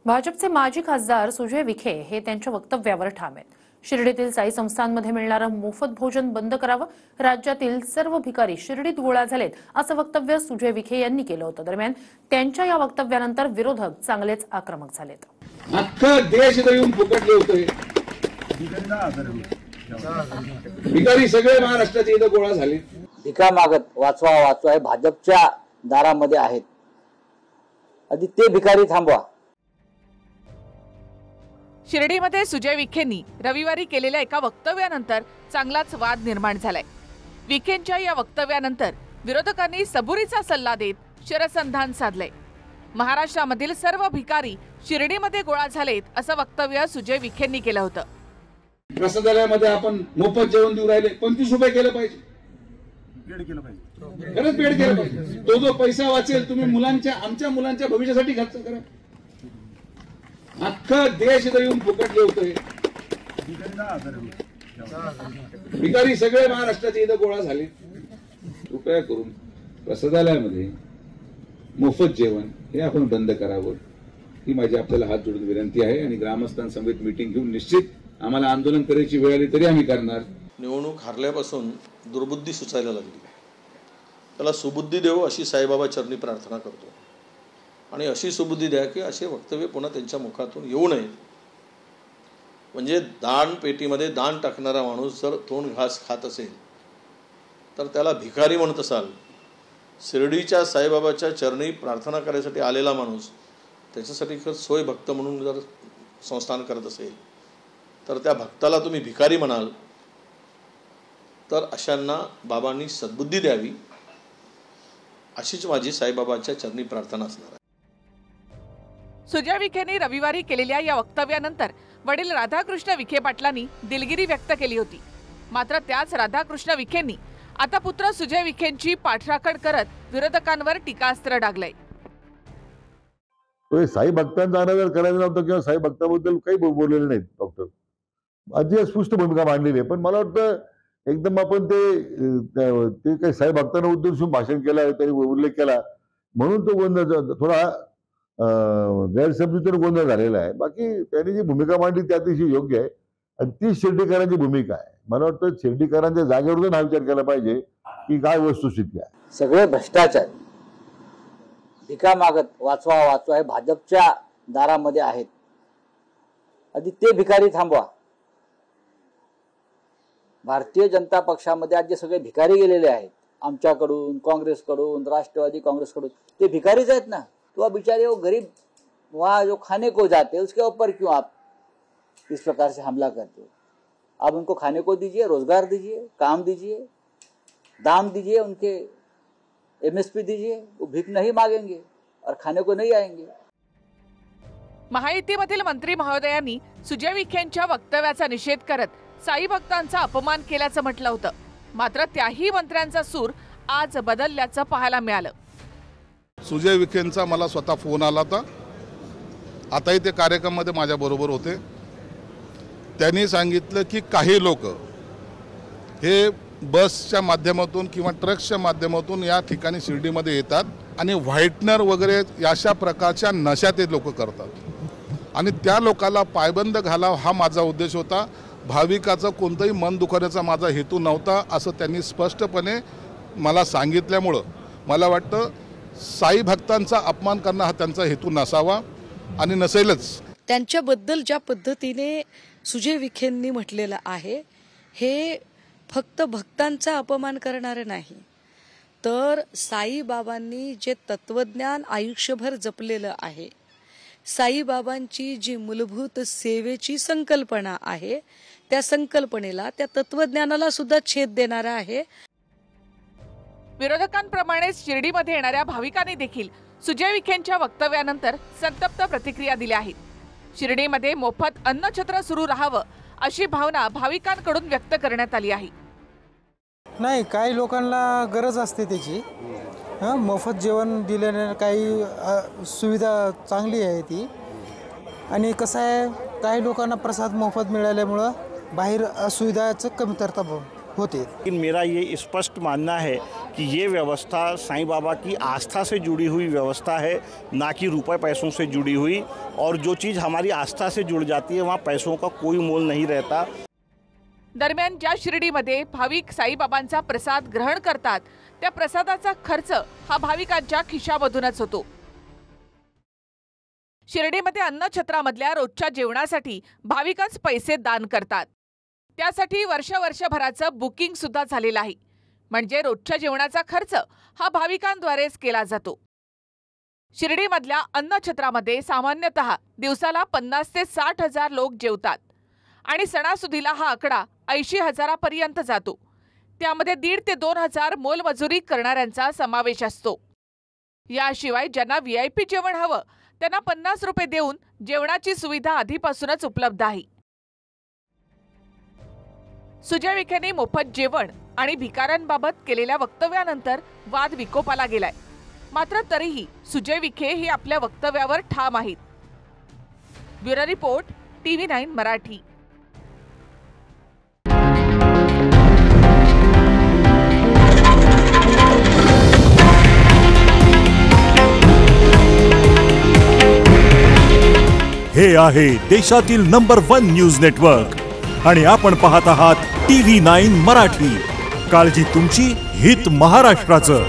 भाजपचे माजी खासदार सुजय विखे हे त्यांच्या वक्तव्यावर ठाम आहेत। शिर्डीतील साई संस्थांमध्ये मिळणारं मोफत भोजन बंद करावं, राज्यातील सर्व भिकारी शिर्डीत गोळा झालेत असं वक्तव्य सुजय विखे यांनी केलं होतं। दरम्यान त्यांच्या या वक्तव्यानंतर विरोधक चांगलेच आक्रमक झालेत। अख्खा देश येऊन फुकटले होते, भिकारी सगळे महाराष्ट्राचे इथं गोळा झाले। भिका मागत वाचवा वाचवा हे भाजपच्या दारामध्ये आहेत, आधी ते भिकारी थांबवा। शिर्डीमध्ये सुजय विखेंनी रविवारी केलेल्या एका वक्तव्यानंतर चांगलाच वाद निर्माण झालाय। विखेंच्या या वक्तव्यानंतर विरोधकांनी सबुरीचा सल्ला देत शरसंधान साधलंय। महाराष्ट्रामधील सर्व भिकारी शिर्डीमध्ये गोळा झालेत असं वक्तव्य सुजय विखेंनी केलं होतं। प्रसादालयामध्ये आपण मोफत जेवण देऊ राहिले, 25 रुपये केलं पाहिजे, खरंच पेड केलं पाहिजे। तो जो पैसा वाचेल तुम्ही आमच्या मुलांच्या भविष्यासाठी खर्च करा। अख्खा देश येऊन फुकटले होते, भिकारी सगळे महाराष्ट्राचे इथं गोळा झाले। कृपया करून प्रसादालयामध्ये मोफत जेवण हे आपण बंद करावं, ही माझी आपल्याला हात जोडून विनंती आहे। आणि ग्रामस्थांसमवेत मीटिंग घेऊन निश्चित आम्हाला आंदोलन करायची वेळ आली तरी आम्ही करणार। निवडणूक हारल्यापासून दुर्बुद्धी सुचायला लागली, त्याला सुबुद्धी देव अशी साईबाबा चरणी प्रार्थना करतो। आणि अशी सुबुद्धी द्या की असे वक्तव्य पुन्हा त्यांच्या मुखातून येऊ नये। म्हणजे दान पेटीमध्ये दान टाकणारा माणूस जर तोंड घास खात असेल तर त्याला भिकारी म्हणत असाल। शिर्डीच्या साईबाबाच्या चरणी प्रार्थना करायसाठी आलेला माणूस त्याच्यासाठी सोय भक्त म्हणून जर संस्थान करत असेल तर त्या भक्ताला तुम्ही भिकारी म्हणाल, तर अशांना बाबांनी सद्बुद्धी द्यावी अशीच माझी साईबाबाच्या चरणी प्रार्थना असणार आहे। सुजय विखेंनी रविवारी केलेल्या या वक्तव्यानंतर वडील राधाकृष्ण विखे पाटलांनी दिलगिरी व्यक्त केली होती। मात्र त्याच राधाकृष्ण विखेंनी आता पुत्र सुजय विखेंची पाठराखण करत विरोधकांवर टीकास्त्र डागलंय। साई भक्तांचा अनादर करायचा नव्हता किंवा साई भक्ताबद्दल काही बोललेलं नाही डॉक्टर, आधी स्पष्ट भूमिका मांडलेली आहे। पण मला वाटतं एकदम आपण ते काही साई भक्तांना उद्देशून भाषण केलं, त्यांनी उल्लेख केला म्हणून तो गोंधळ थोडा गैरसमजुतीने गोंधळ झालेला आहे। बाकी त्यांनी जी भूमिका मांडली ती अतिशय योग्य आहे आणि ती शिर्डीकरांची भूमिका आहे। मला वाटतं शिर्डीकरांच्या जागेवरून हा विचार केला पाहिजे की काय वस्तुस्थिती आहे। सगळे भ्रष्टाचार भिका मागत वाचवा वाचवा हे भाजपच्या दारामध्ये आहेत, आधी ते भिकारी थांबवा। भारतीय जनता पक्षामध्ये आज जे सगळे भिकारी गेलेले आहेत, आमच्याकडून, काँग्रेसकडून, राष्ट्रवादी काँग्रेसकडून, ते भिकारीच आहेत ना। तो बेचारे वो गरीब वहाँ जो खाने को जाते हैं उसके ऊपर क्यों आप इस प्रकार से हमला करते हो? आप उनको खाने को दीजिए, रोजगार दीजिए, काम दीजिए, दाम दीजिए, उनके MSP दीजिए, वो भीख नहीं मांगेंगे और खाने को नहीं आएंगे। महायुतीमधील मंत्री महोदयांनी सुजय विखेंच्या वक्तव्याचा निषेध करत साई भक्तांचा अपमान केल्याचं म्हटलं होतं। मात्र त्याही मंत्र्यांचा सूर आज बदलल्याचं पाहायला मिळालं। सुजय विखेंचा मला स्वतः फोन आला होता, आताही ते कार्यक्रमामध्ये माझ्या बरोबर होते। त्यांनी सांगितलं की काही लोक हे बसच्या माध्यमातून किंवा ट्रक्सच्या माध्यमातून या ठिकाणी शिर्डीमध्ये येतात आणि व्हाईटनर वगैरे अशा प्रकारच्या नशा ते लोक करतात आणि त्या लोकांना पायबंद घालावा हा माझा उद्देश होता। भाविकाचं कोणतंही मन दुखवण्याचा माझा हेतू नव्हता असं त्यांनी स्पष्टपणे मला सांगितल्यामुळं मला वाटतं साई भक्तांचा अपमान करणं हा त्यांचा हेतू नसावा आणि नसेलच। त्यांच्याबद्दल ज्या पद्धतीने सुजय विखेंनी म्हटलेलं आहे हे फक्त भक्तांचा अपमान करणारे नाही, तर साईबाबांनी जे तत्वज्ञान आयुष्यभर जपलेलं आहे, साईबाबांची जी मूलभूत सेवेची संकल्पना आहे त्या संकल्पनेला, त्या तत्वज्ञानाला सुद्धा छेद देणारा आहे। विरोधकांप्रमाणेच शिर्डीमध्ये येणाऱ्या भाविकांनी देखील सुजय विखेंच्या वक्तव्यानंतर संतप्त प्रतिक्रिया दिल्या आहेत। शिर्डीमध्ये मोफत अन्नछत्र सुरू राहावं अशी भावना भाविकांकडून व्यक्त करण्यात आली आहे। नाही, काही लोकांना गरज असते त्याची, मोफत जेवण दिल्याने काही सुविधा चांगली आहे ती। आणि कसं आहे, काही लोकांना प्रसाद मोफत मिळाल्यामुळं बाहेर असुविधाचं कमतरता होते। मेरा ये स्पष्ट मानना है कि ये व्यवस्था साईं बाबा की आस्था से जुड़ी हुई व्यवस्था है, ना कि रुपए पैसों से जुड़ी हुई। और जो चीज़ हमारी आस्था से जुड़ जाती है वहाँ पैसों का कोई मोल नहीं रहता। दरम्यान ज्या शिर्डीमध्ये भाविक साईबाबांचा प्रसाद ग्रहण करतात त्या प्रसादाचा खर्च हा भाविकांच्या खिशामधूनच होतो। शिर्डीमध्ये अन्नछत्रामधल्या रोजच्या जेवणासाठी भाविकच पैसे दान करतात। त्यासाठी वर्षभराचं बुकिंग सुद्धा झालेलं आहे। म्हणजे रोजच्या जेवणाचा खर्च हा भाविकांद्वारेच केला जातो। शिर्डीमधल्या अन्नछत्रामध्ये सामान्यतः दिवसाला 50 ते 60 हजार लोक जेवतात आणि सणासुदीला हा आकडा 80 हजारापर्यंत जातो। त्यामध्ये 1.5 ते 2 हजार मोलमजुरी करणाऱ्यांचा समावेश असतो। याशिवाय ज्यांना VIP जेवण हवं त्यांना 50 रुपये देऊन जेवणाची सुविधा आधीपासूनच उपलब्ध आहे। सुजय विखेंनी मोफत जेवण आणि भिकाऱ्यांबाबत केलेल्या वक्तव्यानंतर वाद विकोपाला गेलाय। मात्र तरीही सुजय विखे हे आपल्या वक्तव्यावर ठाम आहेत। Bureau report TV9 Marathi. हे आहे देशातील नंबर 1 न्यूज नेटवर्क आणि आपण पाहत आहात TV9 मराठी। काळजी तुमची, हित महाराष्ट्राचं।